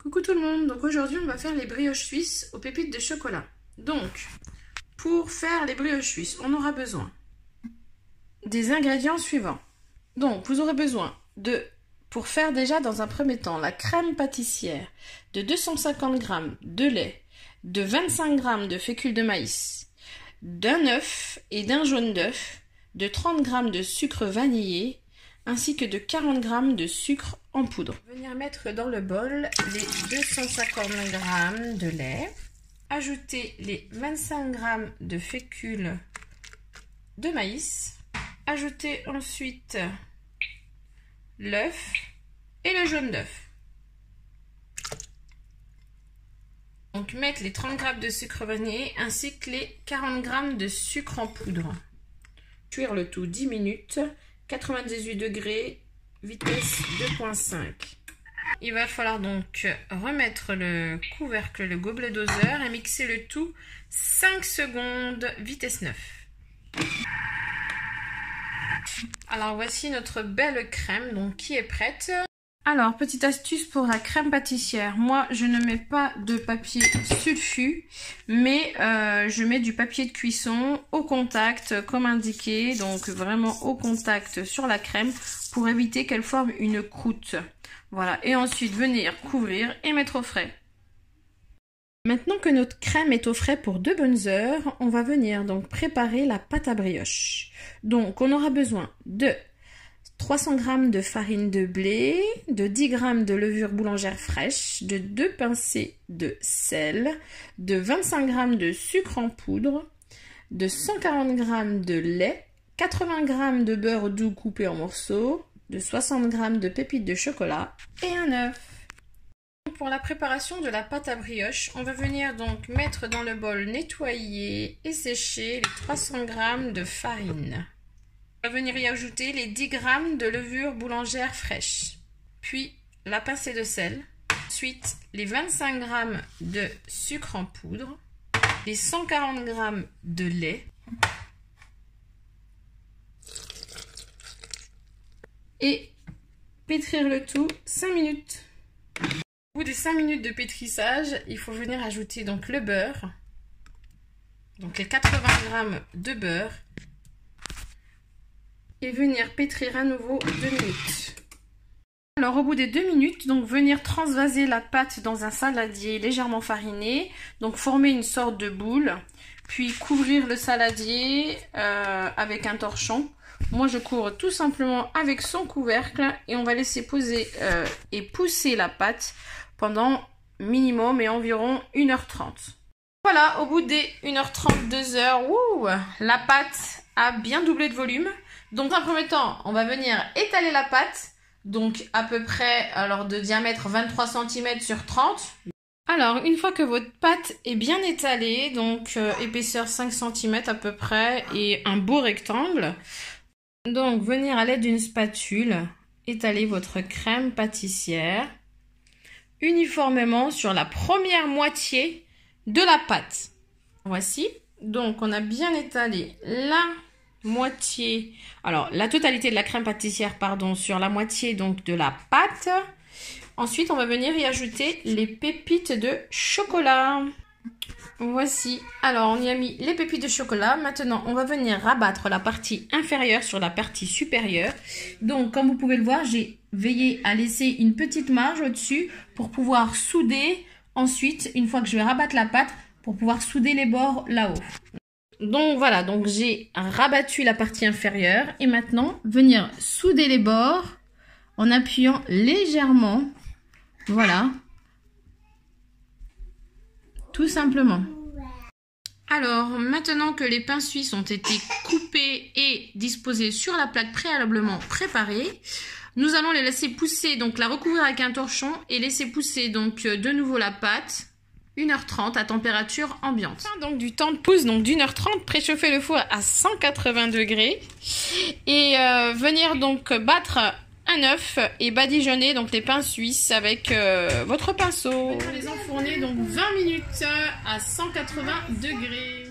Coucou tout le monde, donc aujourd'hui on va faire les brioches suisses aux pépites de chocolat. Donc, pour faire les brioches suisses, on aura besoin des ingrédients suivants. Donc, vous aurez besoin pour faire déjà dans un premier temps, la crème pâtissière de 250 g de lait, de 25 g de fécule de maïs, d'un œuf et d'un jaune d'œuf, de 30 g de sucre vanillé, ainsi que de 40 g de sucre en poudre. Venir mettre dans le bol les 250 g de lait, ajouter les 25 g de fécule de maïs, ajouter ensuite l'œuf et le jaune d'œuf. Donc mettre les 30 g de sucre vanillé ainsi que les 40 g de sucre en poudre. Cuire le tout 10 minutes. 98 degrés, vitesse 2.5. Il va falloir donc remettre le couvercle, le gobelet doseur et mixer le tout 5 secondes, vitesse 9. Alors voici notre belle crème donc qui est prête. Alors, petite astuce pour la crème pâtissière. Moi, je ne mets pas de papier sulfu, mais je mets du papier de cuisson au contact, comme indiqué. Donc, vraiment au contact sur la crème pour éviter qu'elle forme une croûte. Voilà. Et ensuite, venir couvrir et mettre au frais. Maintenant que notre crème est au frais pour 2 bonnes heures, on va venir donc préparer la pâte à brioche. Donc, on aura besoin de 300 g de farine de blé, de 10 g de levure boulangère fraîche, de 2 pincées de sel, de 25 g de sucre en poudre, de 140 g de lait, 80 g de beurre doux coupé en morceaux, de 60 g de pépites de chocolat et un œuf. Pour la préparation de la pâte à brioche, on va venir donc mettre dans le bol nettoyé et séché les 300 g de farine. On va venir y ajouter les 10 g de levure boulangère fraîche, puis la pincée de sel, ensuite les 25 g de sucre en poudre, les 140 g de lait et pétrir le tout 5 minutes. Au bout des 5 minutes de pétrissage, il faut venir ajouter donc le beurre, donc les 80 g de beurre, et venir pétrir à nouveau 2 minutes. Alors au bout des 2 minutes, donc venir transvaser la pâte dans un saladier légèrement fariné, donc former une sorte de boule, puis couvrir le saladier avec un torchon. Moi je couvre tout simplement avec son couvercle et on va laisser poser et pousser la pâte pendant minimum et environ 1h30. Voilà, au bout des 1h30, 2h, la pâte a bien doublé de volume. Donc, dans un premier temps, on va venir étaler la pâte. Donc, à peu près, alors de diamètre 23 cm sur 30. Alors, une fois que votre pâte est bien étalée, donc épaisseur 5 cm à peu près et un beau rectangle. Donc, venir à l'aide d'une spatule, étaler votre crème pâtissière uniformément sur la première moitié de la pâte. Voici. Donc, on a bien étalé la moitié, alors la totalité de la crème pâtissière, pardon, sur la moitié donc de la pâte. Ensuite, on va venir y ajouter les pépites de chocolat. Voici. Alors, on y a mis les pépites de chocolat. Maintenant, on va venir rabattre la partie inférieure sur la partie supérieure. Donc, comme vous pouvez le voir, j'ai veillé à laisser une petite marge au-dessus pour pouvoir souder. Ensuite, une fois que je vais rabattre la pâte, pour pouvoir souder les bords là-haut. Donc voilà, donc j'ai rabattu la partie inférieure et maintenant venir souder les bords en appuyant légèrement, voilà, tout simplement. Alors maintenant que les pains suisses ont été coupés et disposés sur la plaque préalablement préparée, nous allons les laisser pousser, donc la recouvrir avec un torchon et laisser pousser donc de nouveau la pâte. 1h30 à température ambiante. Donc du temps de pousse, donc d'1h30, préchauffer le four à 180 degrés et venir donc battre un œuf et badigeonner donc les pains suisses avec votre pinceau. On va les enfourner donc 20 minutes à 180 degrés.